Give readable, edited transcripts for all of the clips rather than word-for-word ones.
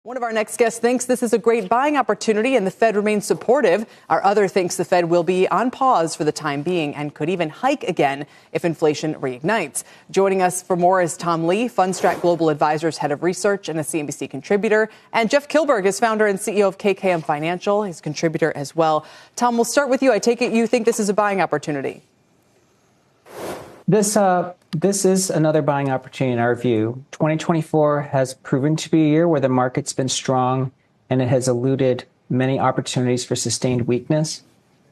One of our next guests thinks this is a great buying opportunity and the Fed remains supportive. Our other thinks the Fed will be on pause for the time being and could even hike again if inflation reignites. Joining us for more is Tom Lee, Fundstrat Global Advisors Head of Research and a CNBC contributor. And Jeff Kilberg is founder and CEO of KKM Financial. He's a contributor as well. Tom, we'll start with you. I take it you think this is a buying opportunity. This is another buying opportunity in our view. 2024 has proven to be a year where the market's been strong and it has eluded many opportunities for sustained weakness.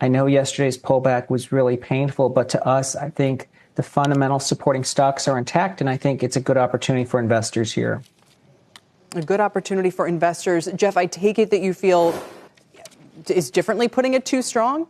I know yesterday's pullback was really painful, but to us, I think the fundamental supporting stocks are intact, and I think it's a good opportunity for investors here. A good opportunity for investors. Jeff, I take it that you feel is differently putting it too strong?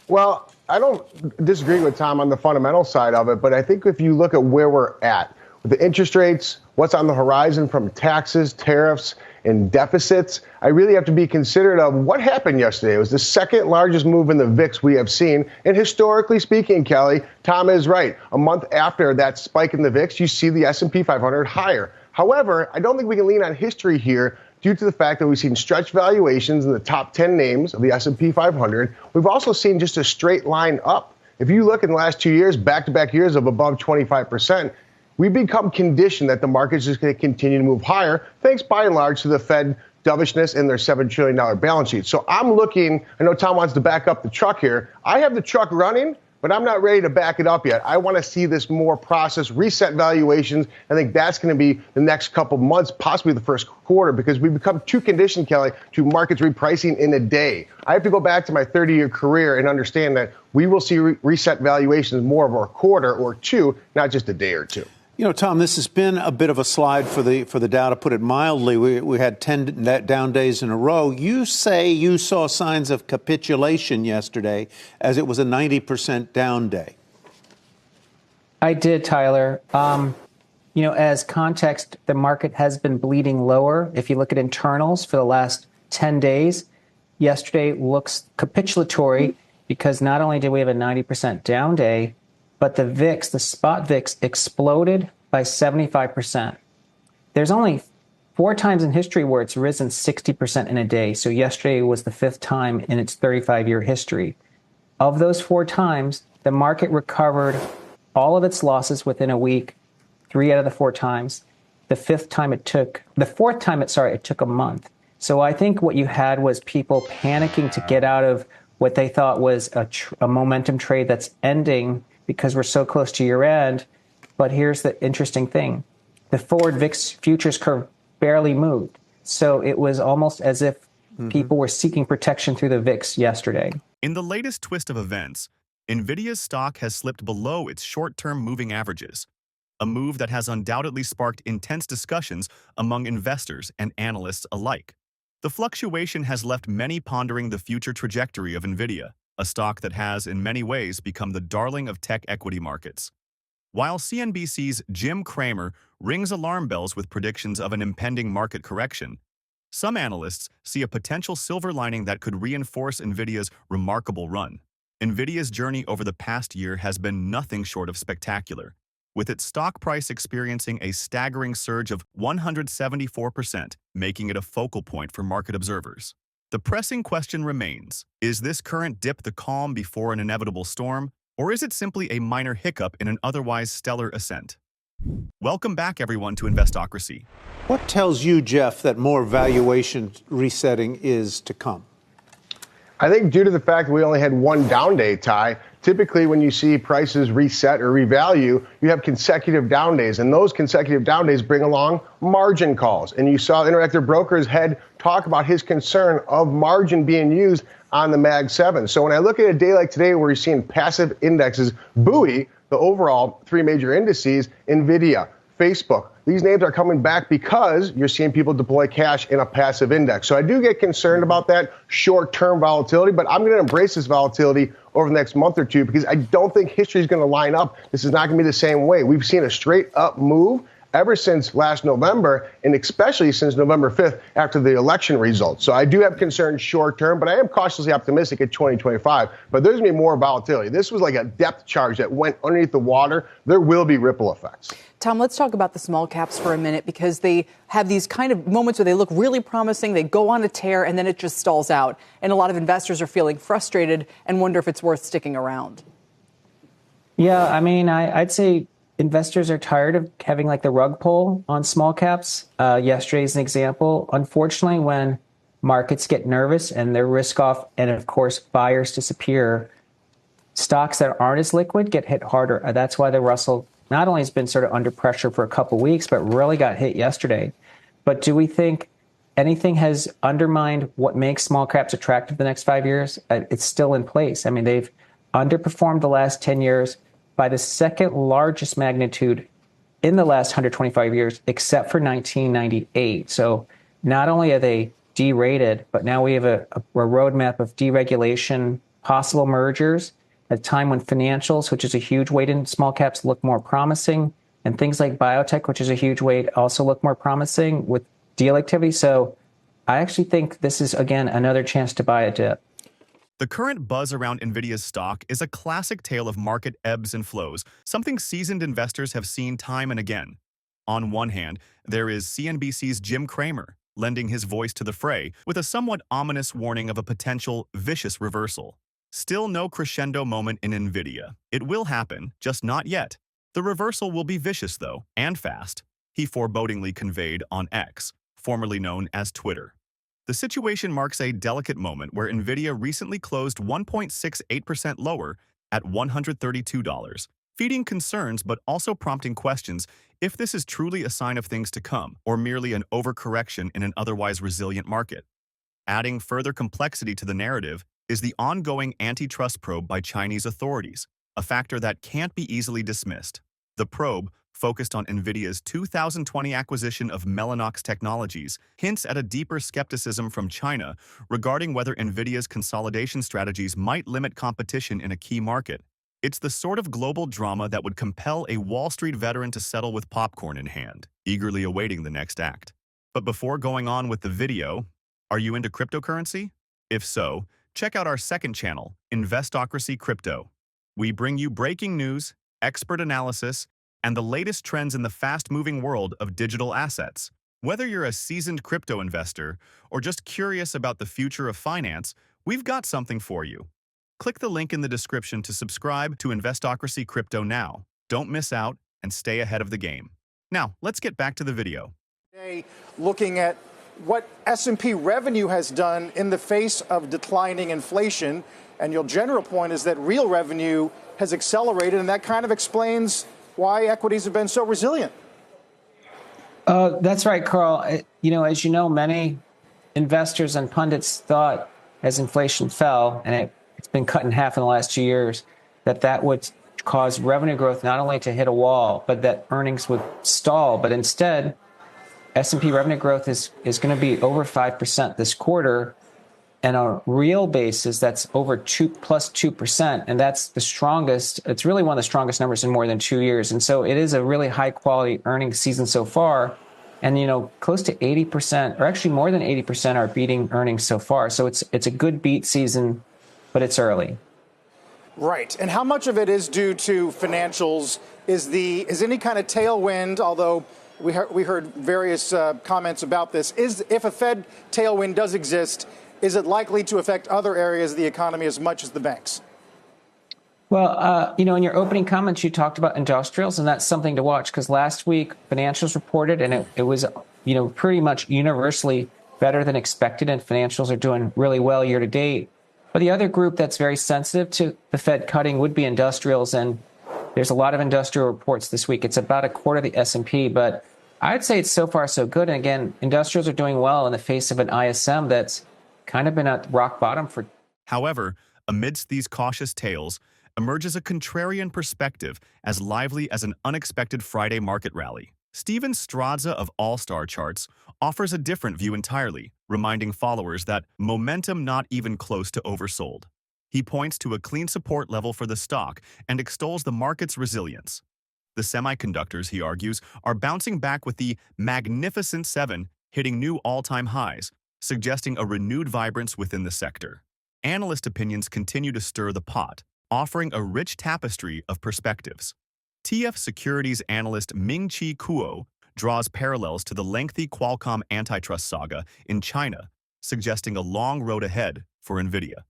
Well, I don't disagree with Tom on the fundamental side of it, but I think if you look at where we're at with the interest rates, what's on the horizon from taxes, tariffs, and deficits, I really have to be considerate of what happened yesterday. It was the second largest move in the VIX we have seen. And historically speaking, Kelly, Tom is right. A month after that spike in the VIX, you see the S&P 500 higher. However, I don't think we can lean on history here due to the fact that we've seen stretched valuations in the top 10 names of the S&P 500. We've also seen just a straight line up. If you look in the last 2 years, back-to-back years of above 25%, we've become conditioned that the market's just going to continue to move higher, thanks by and large to the Fed dovishness and their $7 trillion balance sheet. So I'm looking, I know Tom wants to back up the truck here. I have the truck running, but I'm not ready to back it up yet. I want to see this more process, reset valuations. I think that's going to be the next couple months, possibly the first quarter, because we've become too conditioned, Kelly, to markets repricing in a day. I have to go back to my 30-year career and understand that we will see reset valuations more of a quarter or two, not just a day or two. You know, Tom, this has been a bit of a slide for the Dow, to put it mildly. We had 10 down days in a row. You say you saw signs of capitulation yesterday as it was a 90% down day. I did, Tyler. As context, the market has been bleeding lower. If you look at internals for the last 10 days, yesterday looks capitulatory because not only did we have a 90% down day, but the VIX, the spot VIX, exploded by 75%. There's only 4 times in history where it's risen 60% in a day. So yesterday was the 5th time in its 35-year history. Of those 4 times, the market recovered all of its losses within a week, 3 out of the 4 times. The 4th time it took a month. So I think what you had was people panicking to get out of what they thought was a momentum trade that's ending because we're so close to year end. But here's the interesting thing. The forward VIX futures curve barely moved. So it was almost as if people were seeking protection through the VIX yesterday. In the latest twist of events, Nvidia's stock has slipped below its short-term moving averages, a move that has undoubtedly sparked intense discussions among investors and analysts alike. The fluctuation has left many pondering the future trajectory of Nvidia, a stock that has, in many ways, become the darling of tech equity markets. While CNBC's Jim Cramer rings alarm bells with predictions of an impending market correction, some analysts see a potential silver lining that could reinforce Nvidia's remarkable run. Nvidia's journey over the past year has been nothing short of spectacular, with its stock price experiencing a staggering surge of 174%, making it a focal point for market observers. The pressing question remains, is this current dip the calm before an inevitable storm, or is it simply a minor hiccup in an otherwise stellar ascent? Welcome back, everyone, to Investocracy. What tells you, Jeff, that more valuation resetting is to come? I think due to the fact that we only had one down day, Ty, typically when you see prices reset or revalue, you have consecutive down days. And those consecutive down days bring along margin calls. And you saw Interactive Brokers head talk about his concern of margin being used on the Mag 7. So when I look at a day like today where you're seeing passive indexes buoy the overall 3 major indices, Nvidia, Facebook, these names are coming back because you're seeing people deploy cash in a passive index. So I do get concerned about that short-term volatility, but I'm going to embrace this volatility over the next month or two because I don't think history is going to line up. This is not going to be the same way. We've seen a straight up move ever since last November, and especially since November 5th after the election results. So I do have concerns short term, but I am cautiously optimistic at 2025. But there's going to be more volatility. This was like a depth charge that went underneath the water. There will be ripple effects. Tom, let's talk about the small caps for a minute, because they have these kind of moments where they look really promising, they go on a tear, and then it just stalls out. And a lot of investors are feeling frustrated and wonder if it's worth sticking around. Yeah, I mean, I'd say investors are tired of having like the rug pull on small caps. Yesterday is an example. Unfortunately, when markets get nervous and they're risk off, and of course, buyers disappear, stocks that aren't as liquid get hit harder. That's why the Russell not only has been sort of under pressure for a couple of weeks, but really got hit yesterday. But do we think anything has undermined what makes small caps attractive the next 5 years? It's still in place. I mean, they've underperformed the last 10 years by the second largest magnitude in the last 125 years, except for 1998. So not only are they derated, but now we have a roadmap of deregulation, possible mergers, at a time when financials, which is a huge weight in small caps, look more promising, and things like biotech, which is a huge weight, also look more promising with deal activity. So I actually think this is, again, another chance to buy a dip. The current buzz around Nvidia's stock is a classic tale of market ebbs and flows, something seasoned investors have seen time and again. On one hand, there is CNBC's Jim Cramer, lending his voice to the fray with a somewhat ominous warning of a potential vicious reversal. Still no crescendo moment in Nvidia. It will happen, just not yet. The reversal will be vicious, though, and fast, he forebodingly conveyed on X, formerly known as Twitter. The situation marks a delicate moment where Nvidia recently closed 1.68% lower at $132, feeding concerns but also prompting questions if this is truly a sign of things to come or merely an overcorrection in an otherwise resilient market. Adding further complexity to the narrative is the ongoing antitrust probe by Chinese authorities, a factor that can't be easily dismissed. The probe, focused on Nvidia's 2020 acquisition of Mellanox Technologies, hints at a deeper skepticism from China regarding whether Nvidia's consolidation strategies might limit competition in a key market. It's the sort of global drama that would compel a Wall Street veteran to settle with popcorn in hand, eagerly awaiting the next act. But before going on with the video, are you into cryptocurrency? If so, check out our second channel, Investocracy Crypto. We bring you breaking news, expert analysis, and the latest trends in the fast-moving world of digital assets. Whether you're a seasoned crypto investor or just curious about the future of finance, we've got something for you. Click the link in the description to subscribe to Investocracy Crypto now. Don't miss out and stay ahead of the game. Now, let's get back to the video. Today, looking at what S&P revenue has done in the face of declining inflation, and your general point is that real revenue has accelerated, and that kind of explains why equities have been so resilient. That's right, Carl. As you know, many investors and pundits thought as inflation fell, and it's been cut in half in the last 2 years, that would cause revenue growth not only to hit a wall, but that earnings would stall. But instead, S&P revenue growth is going to be over 5% this quarter. And on a real basis, that's over plus 2%. And that's the strongest. It's really one of the strongest numbers in more than 2 years. And so it is a really high quality earnings season so far. And, close to 80%, or actually more than 80% are beating earnings so far. So it's a good beat season, but it's early. Right. And how much of it is due to financials? Is any kind of tailwind, although we heard various comments about this, if a Fed tailwind does exist, is it likely to affect other areas of the economy as much as the banks? Well, in your opening comments, you talked about industrials, and that's something to watch because last week financials reported, and it was, pretty much universally better than expected, and financials are doing really well year to date. But the other group that's very sensitive to the Fed cutting would be industrials, and there's a lot of industrial reports this week. It's about a quarter of the S&P, but I'd say it's so far so good. And again, industrials are doing well in the face of an ISM that's kind of been at rock bottom for. However, amidst these cautious tales emerges a contrarian perspective as lively as an unexpected Friday market rally. Steven Strazza of All-Star Charts offers a different view entirely, reminding followers that momentum not even close to oversold. He points to a clean support level for the stock and extols the market's resilience. The semiconductors, he argues, are bouncing back with the Magnificent Seven hitting new all-time highs, suggesting a renewed vibrance within the sector. Analyst opinions continue to stir the pot, offering a rich tapestry of perspectives. TF Securities analyst Ming-Chi Kuo draws parallels to the lengthy Qualcomm antitrust saga in China, suggesting a long road ahead for Nvidia.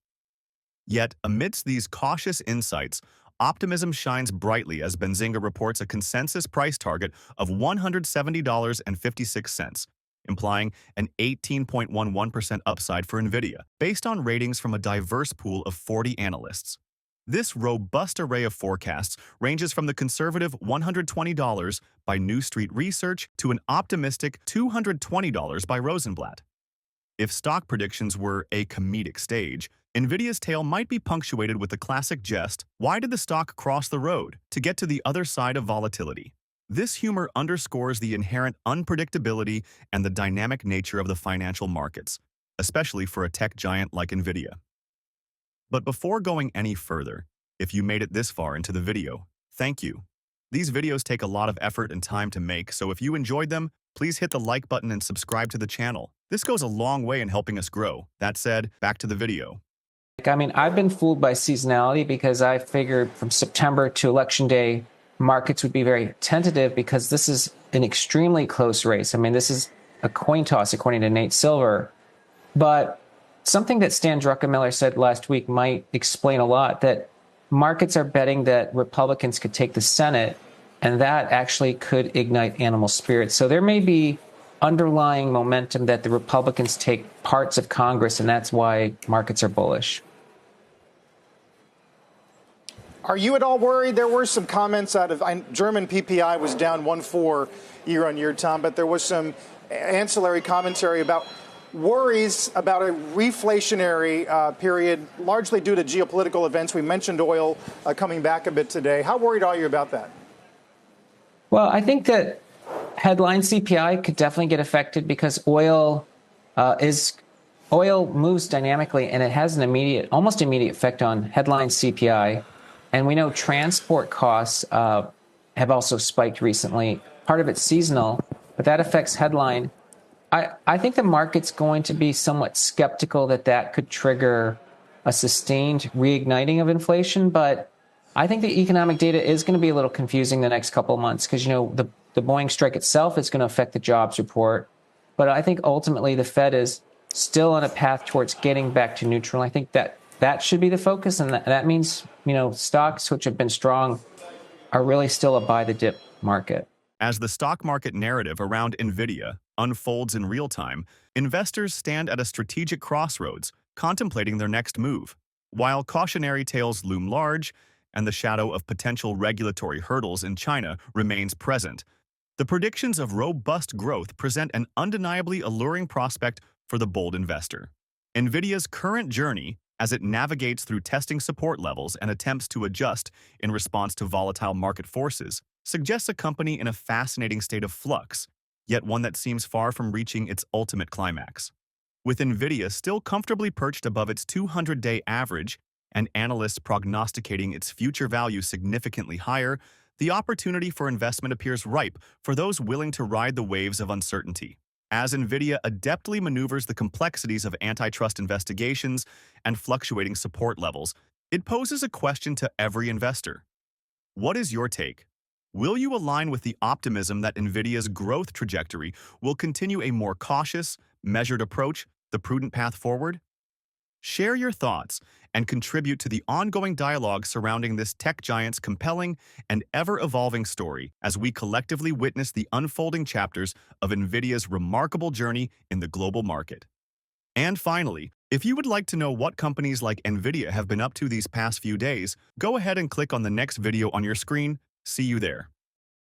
Yet, amidst these cautious insights, optimism shines brightly as Benzinga reports a consensus price target of $170.56, implying an 18.11% upside for Nvidia, based on ratings from a diverse pool of 40 analysts. This robust array of forecasts ranges from the conservative $120 by New Street Research to an optimistic $220 by Rosenblatt. If stock predictions were a comedic stage, Nvidia's tale might be punctuated with the classic jest, "Why did the stock cross the road?" to get to the other side of volatility. This humor underscores the inherent unpredictability and the dynamic nature of the financial markets, especially for a tech giant like Nvidia. But before going any further, if you made it this far into the video, thank you. These videos take a lot of effort and time to make, so if you enjoyed them, please hit the like button and subscribe to the channel. This goes a long way in helping us grow. That said, back to the video. I've been fooled by seasonality because I figured from September to Election Day, markets would be very tentative because this is an extremely close race. This is a coin toss, according to Nate Silver. But something that Stan Druckenmiller said last week might explain a lot, that markets are betting that Republicans could take the Senate, and that actually could ignite animal spirits. So there may be underlying momentum that the Republicans take parts of Congress, and that's why markets are bullish. Are you at all worried? There were some comments out of German PPI was down 1.4 year on year, Tom, but there was some ancillary commentary about worries about a reflationary period, largely due to geopolitical events. We mentioned oil coming back a bit today. How worried are you about that? Well, I think that headline CPI could definitely get affected because oil moves dynamically, and it has an almost immediate effect on headline CPI. And we know transport costs have also spiked recently. Part of it's seasonal, but that affects headline. I think the market's going to be somewhat skeptical that could trigger a sustained reigniting of inflation. But I think the economic data is going to be a little confusing the next couple of months because, the Boeing strike itself is going to affect the jobs report. But I think ultimately the Fed is still on a path towards getting back to neutral. I think that should be the focus. And that means, stocks which have been strong are really still a buy the dip market. As the stock market narrative around Nvidia unfolds in real time, investors stand at a strategic crossroads, contemplating their next move. While cautionary tales loom large and the shadow of potential regulatory hurdles in China remains present, the predictions of robust growth present an undeniably alluring prospect for the bold investor. Nvidia's current journey, as it navigates through testing support levels and attempts to adjust in response to volatile market forces, suggests a company in a fascinating state of flux, yet one that seems far from reaching its ultimate climax. With Nvidia still comfortably perched above its 200-day average and analysts prognosticating its future value significantly higher, the opportunity for investment appears ripe for those willing to ride the waves of uncertainty. As Nvidia adeptly maneuvers the complexities of antitrust investigations and fluctuating support levels, it poses a question to every investor. What is your take? Will you align with the optimism that Nvidia's growth trajectory will continue a more cautious, measured approach, the prudent path forward? Share your thoughts and contribute to the ongoing dialogue surrounding this tech giant's compelling and ever-evolving story as we collectively witness the unfolding chapters of Nvidia's remarkable journey in the global market. And finally, if you would like to know what companies like Nvidia have been up to these past few days, go ahead and click on the next video on your screen. See you there.